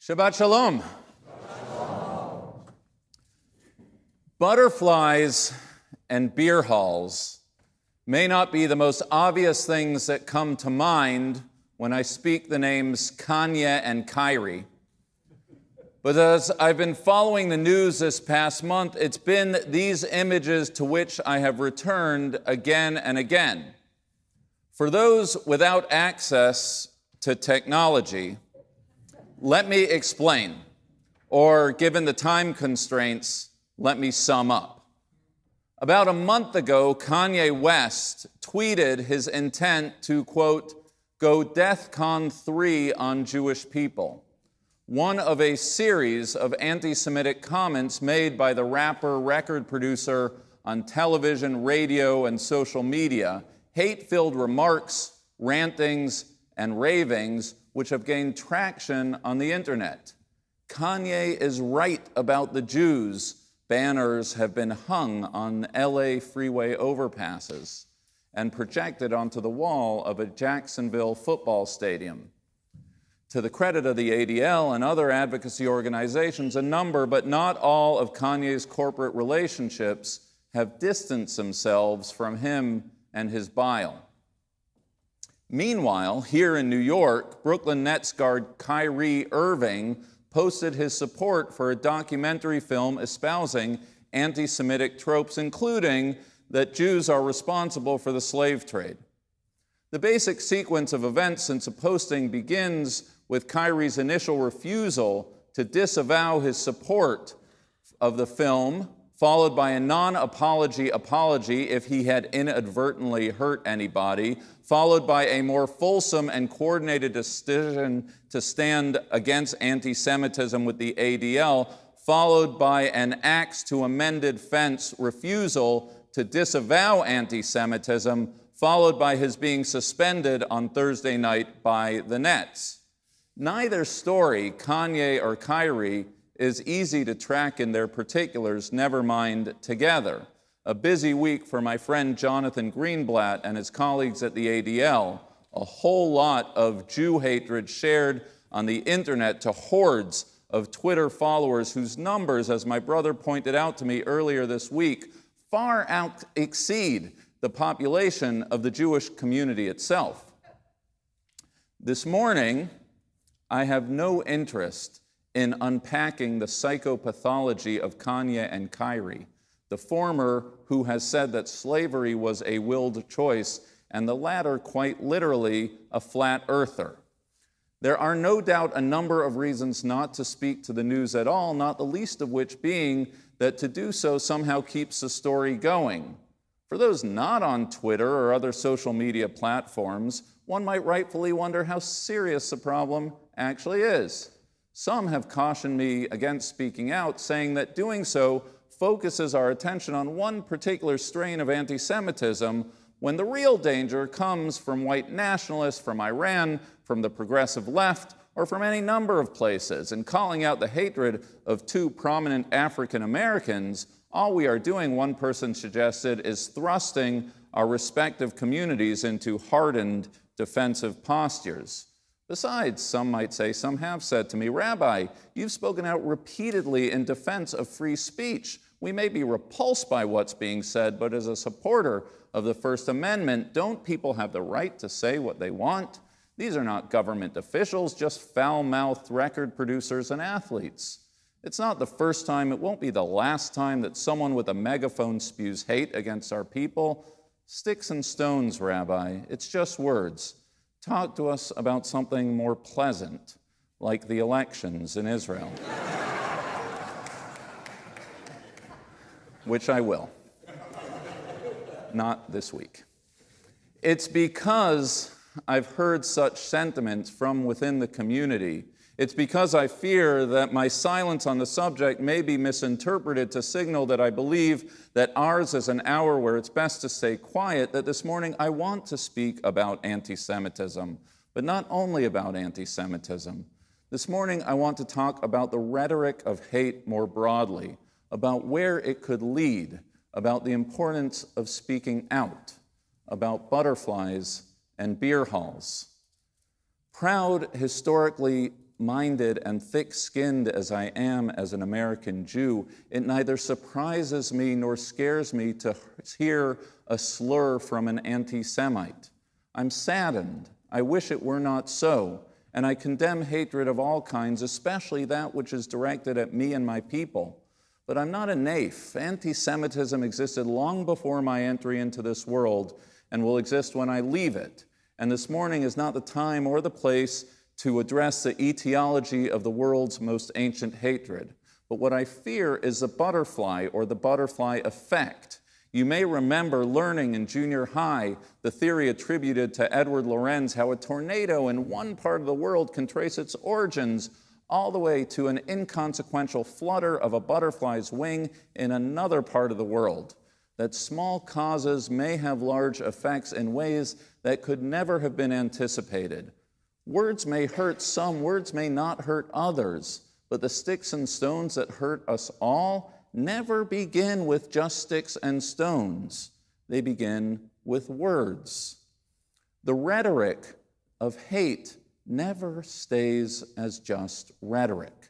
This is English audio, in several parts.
Shabbat Shalom. Butterflies and beer halls may not be the most obvious things that come to mind when I speak the names Kanye and Kyrie. But as I've been following the news this past month, it's been these images to which I have returned again and again. For those without access to technology, let me explain, or given the time constraints, let me sum up. About a month ago, Kanye West tweeted his intent to, quote, go DEFCON 3 on Jewish people, one of a series of anti-Semitic comments made by the rapper, record producer on television, radio, and social media, hate-filled remarks, rantings, and ravings which have gained traction on the internet. Kanye is right about the Jews. Banners have been hung on LA freeway overpasses and projected onto the wall of a Jacksonville football stadium. To the credit of the ADL and other advocacy organizations, a number, but not all, of Kanye's corporate relationships have distanced themselves from him and his bile. Meanwhile, here in New York, Brooklyn Nets guard Kyrie posted his support for a documentary film espousing anti-Semitic tropes, including that Jews are responsible for the slave trade. The basic sequence of events since the posting begins with Kyrie's initial refusal to disavow his support of the film, followed by a non-apology apology if he had inadvertently hurt anybody, followed by a more fulsome and coordinated decision to stand against anti-Semitism with the ADL, followed by an axe to amended fence refusal to disavow anti-Semitism, followed by his being suspended on Thursday night by the Nets. Neither story, Kanye or Kyrie, is easy to track in their particulars, never mind together. A busy week for my friend Jonathan Greenblatt and his colleagues at the ADL. A whole lot of Jew hatred shared on the internet to hordes of Twitter followers whose numbers, as my brother pointed out to me earlier this week, far exceed the population of the Jewish community itself. This morning, I have no interest in unpacking the psychopathology of Kanye and Kyrie, the former who has said that slavery was a willed choice, and the latter quite literally a flat earther. There are no doubt a number of reasons not to speak to the news at all, not the least of which being that to do so somehow keeps the story going. For those not on Twitter or other social media platforms, one might rightfully wonder how serious the problem actually is. Some have cautioned me against speaking out, saying that doing so focuses our attention on one particular strain of anti-Semitism when the real danger comes from white nationalists, from Iran, from the progressive left, or from any number of places. And calling out the hatred of two prominent African Americans, all we are doing, one person suggested, is thrusting our respective communities into hardened defensive postures. Besides, some might say, some have said to me, Rabbi, you've spoken out repeatedly in defense of free speech. We may be repulsed by what's being said, but as a supporter of the First Amendment, don't people have the right to say what they want? These are not government officials, just foul-mouthed record producers and athletes. It's not the first time, it won't be the last time that someone with a megaphone spews hate against our people. Sticks and stones, Rabbi, it's just words. Talk to us about something more pleasant, like the elections in Israel. Which I will. Not this week. It's because I've heard such sentiments from within the community. It's because I fear that my silence on the subject may be misinterpreted to signal that I believe that ours is an hour where it's best to stay quiet, that this morning I want to speak about anti-Semitism, but not only about anti-Semitism. This morning I want to talk about the rhetoric of hate more broadly, about where it could lead, about the importance of speaking out, about butterflies and beer halls. Proud, historically minded and thick-skinned as I am as an American Jew, it neither surprises me nor scares me to hear a slur from an anti-Semite. I'm saddened. I wish it were not so, and I condemn hatred of all kinds, especially that which is directed at me and my people. But I'm not a naif. Anti-Semitism existed long before my entry into this world and will exist when I leave it. And this morning is not the time or the place to address the etiology of the world's most ancient hatred. But what I fear is the butterfly or the butterfly effect. You may remember learning in junior high the theory attributed to Edward Lorenz, how a tornado in one part of the world can trace its origins all the way to an inconsequential flutter of a butterfly's wing in another part of the world. That small causes may have large effects in ways that could never have been anticipated. Words may hurt some, words may not hurt others, but the sticks and stones that hurt us all never begin with just sticks and stones. They begin with words. The rhetoric of hate never stays as just rhetoric.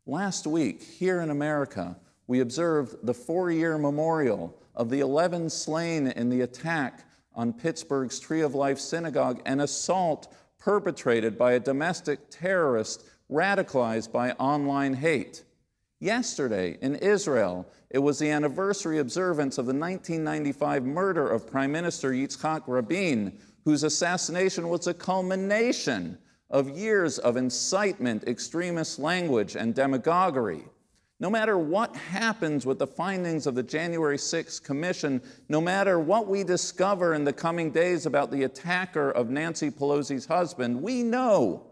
Last week, here in America, we observed the 4-year memorial of the 11 slain in the attack on Pittsburgh's Tree of Life Synagogue, an assault perpetrated by a domestic terrorist radicalized by online hate. Yesterday, in Israel, it was the anniversary observance of the 1995 murder of Prime Minister Yitzhak Rabin, whose assassination was a culmination of years of incitement, extremist language, and demagoguery. No matter what happens with the findings of the January 6th Commission, no matter what we discover in the coming days about the attacker of Nancy Pelosi's husband, we know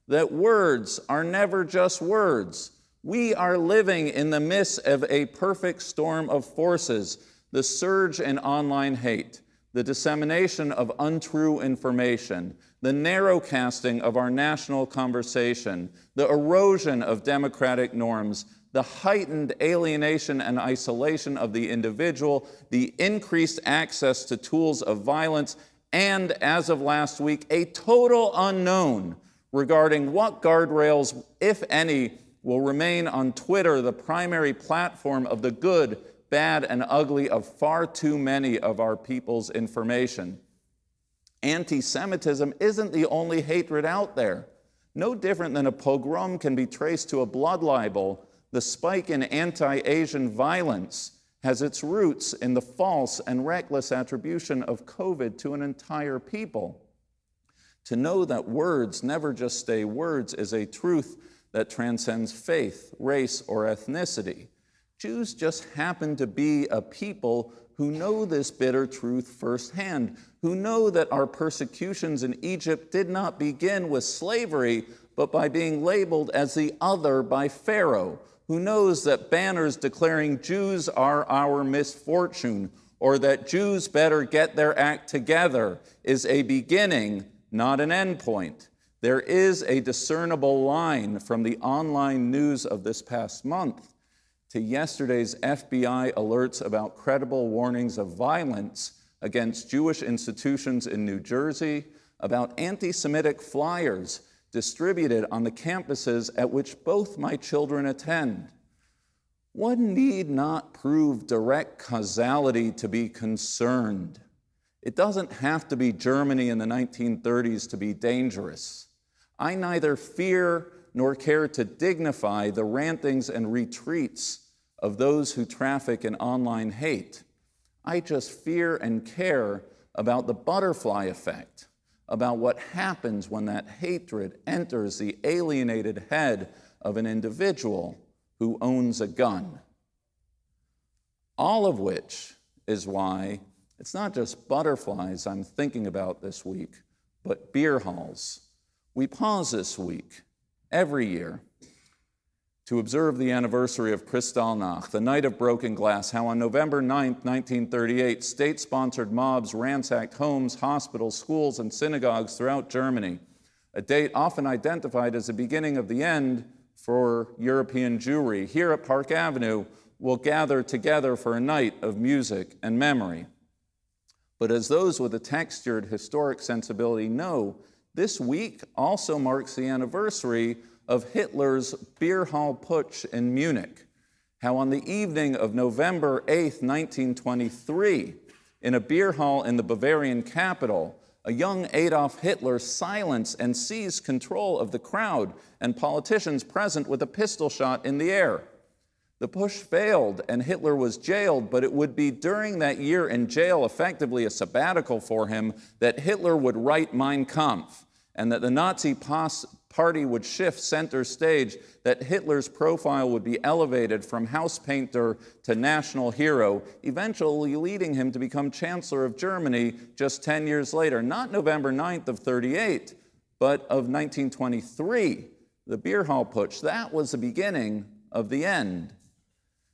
that words are never just words. We are living in the midst of a perfect storm of forces: the surge in online hate, the dissemination of untrue information, the narrowcasting of our national conversation, the erosion of democratic norms, the heightened alienation and isolation of the individual, the increased access to tools of violence, and, as of last week, a total unknown regarding what guardrails, if any, will remain on Twitter, the primary platform of the good, bad, and ugly of far too many of our people's information. Anti-Semitism isn't the only hatred out there. No different than a pogrom can be traced to a blood libel, the spike in anti-Asian violence has its roots in the false and reckless attribution of COVID to an entire people. To know that words never just stay words is a truth that transcends faith, race, or ethnicity. Jews just happen to be a people who know this bitter truth firsthand, who know that our persecutions in Egypt did not begin with slavery, but by being labeled as the other by Pharaoh, who knows that banners declaring Jews are our misfortune, or that Jews better get their act together, is a beginning, not an end point. There is a discernible line from the online news of this past month to yesterday's FBI alerts about credible warnings of violence against Jewish institutions in New Jersey, about anti-Semitic flyers distributed on the campuses at which both my children attend. One need not prove direct causality to be concerned. It doesn't have to be Germany in the 1930s to be dangerous. I neither fear nor care to dignify the rantings and retreats of those who traffic in online hate. I just fear and care about the butterfly effect, about what happens when that hatred enters the alienated head of an individual who owns a gun. All of which is why it's not just butterflies I'm thinking about this week, but beer halls. We pause this week, every year, to observe the anniversary of Kristallnacht, the Night of Broken Glass, how on November 9th, 1938, state-sponsored mobs ransacked homes, hospitals, schools, and synagogues throughout Germany, a date often identified as the beginning of the end for European Jewry. Here at Park Avenue, we'll gather together for a night of music and memory. But as those with a textured historic sensibility know, this week also marks the anniversary of Hitler's beer hall putsch in Munich. How on the evening of November 8, 1923, in a beer hall in the Bavarian capital, a young Adolf Hitler silenced and seized control of the crowd and politicians present with a pistol shot in the air. The push failed and Hitler was jailed, but it would be during that year in jail, effectively a sabbatical for him, that Hitler would write Mein Kampf, and that the Nazi party would shift center stage, that Hitler's profile would be elevated from house painter to national hero, eventually leading him to become Chancellor of Germany just 10 years later, not November 9th of 38, but of 1923, the beer hall putsch. That was the beginning of the end.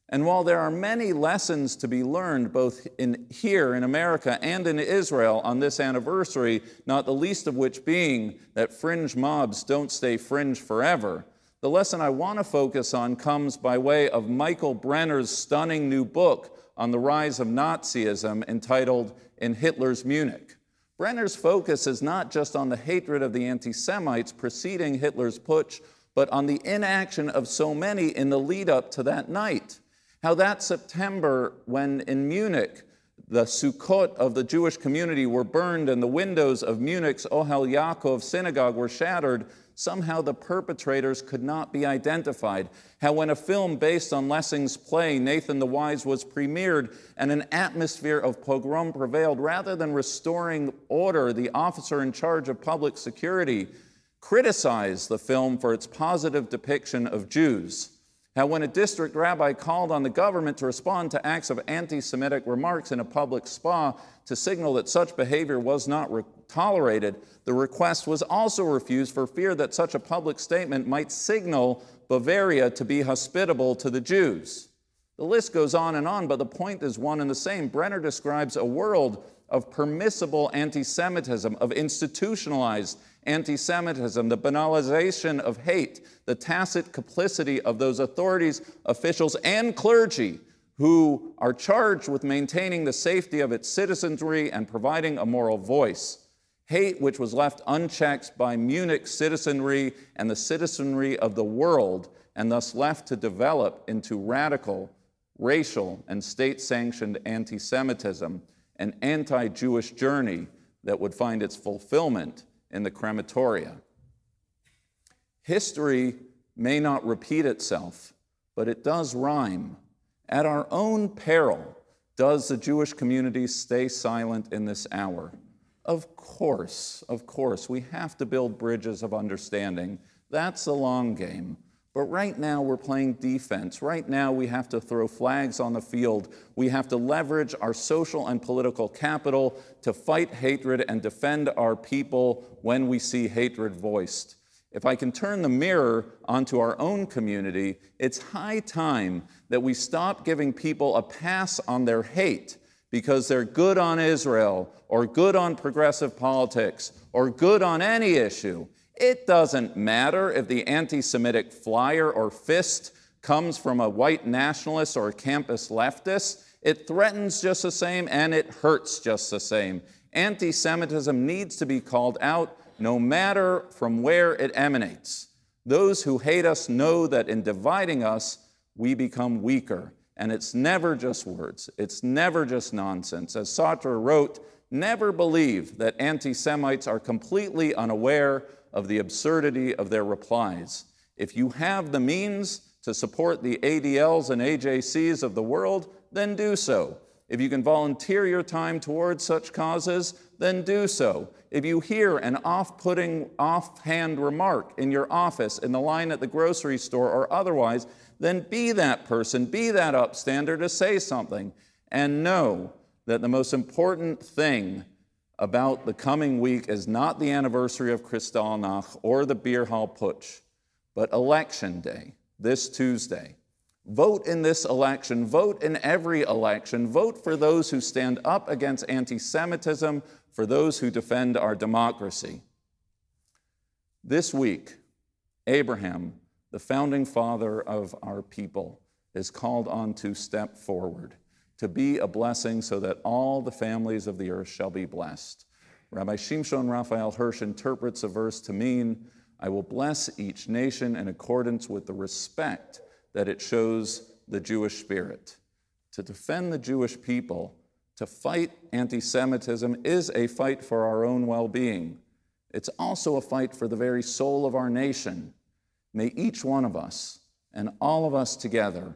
And while there are many lessons to be learned both here in America and in Israel on this anniversary, not the least of which being that fringe mobs don't stay fringe forever, the lesson I want to focus on comes by way of Michael Brenner's stunning new book on the rise of Nazism entitled In Hitler's Munich. Brenner's focus is not just on the hatred of the anti-Semites preceding Hitler's putsch, but on the inaction of so many in the lead up to that night. How that September, when in Munich, the Sukkot of the Jewish community were burned and the windows of Munich's Ohel Yaakov synagogue were shattered, somehow the perpetrators could not be identified. How when a film based on Lessing's play, Nathan the Wise, was premiered and an atmosphere of pogrom prevailed, rather than restoring order, the officer in charge of public security criticized the film for its positive depiction of Jews. How when a district rabbi called on the government to respond to acts of anti-Semitic remarks in a public spa to signal that such behavior was not tolerated, the request was also refused for fear that such a public statement might signal Bavaria to be hospitable to the Jews. The list goes on, but the point is one and the same. Brenner describes a world of permissible anti-Semitism, of institutionalized anti-Semitism, the banalization of hate, the tacit complicity of those authorities, officials, and clergy who are charged with maintaining the safety of its citizenry and providing a moral voice. Hate which was left unchecked by Munich citizenry and the citizenry of the world, and thus left to develop into radical, racial, and state-sanctioned anti-Semitism, an anti-Jewish journey that would find its fulfillment in the crematoria. History may not repeat itself, but it does rhyme. At our own peril, does the Jewish community stay silent in this hour? Of course, we have to build bridges of understanding. That's the long game. But right now we're playing defense. Right now we have to throw flags on the field. We have to leverage our social and political capital to fight hatred and defend our people when we see hatred voiced. If I can turn the mirror onto our own community, it's high time that we stop giving people a pass on their hate because they're good on Israel or good on progressive politics or good on any issue. It doesn't matter if the anti-Semitic flyer or fist comes from a white nationalist or a campus leftist. It threatens just the same and it hurts just the same. Anti-Semitism needs to be called out no matter from where it emanates. Those who hate us know that in dividing us, we become weaker. And it's never just words. It's never just nonsense. As Sartre wrote, never believe that anti-Semites are completely unaware of the absurdity of their replies. If you have the means to support the ADLs and AJCs of the world, then do so. If you can volunteer your time towards such causes, then do so. If you hear an off-putting, offhand remark in your office, in the line at the grocery store, or otherwise, then be that person, be that upstander to say something. And know that the most important thing about the coming week is not the anniversary of Kristallnacht or the beer hall putsch, but Election Day, this Tuesday. Vote in this election, vote in every election, vote for those who stand up against anti-Semitism, for those who defend our democracy. This week, Abraham, the founding father of our people, is called on to step forward, to be a blessing so that all the families of the earth shall be blessed. Rabbi Shimshon Raphael Hirsch interprets a verse to mean, I will bless each nation in accordance with the respect that it shows the Jewish spirit. To defend the Jewish people, to fight anti-Semitism is a fight for our own well-being. It's also a fight for the very soul of our nation. May each one of us and all of us together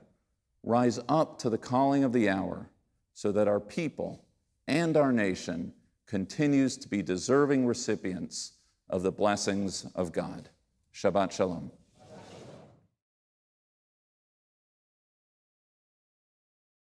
rise up to the calling of the hour so that our people and our nation continues to be deserving recipients of the blessings of God. Shabbat Shalom.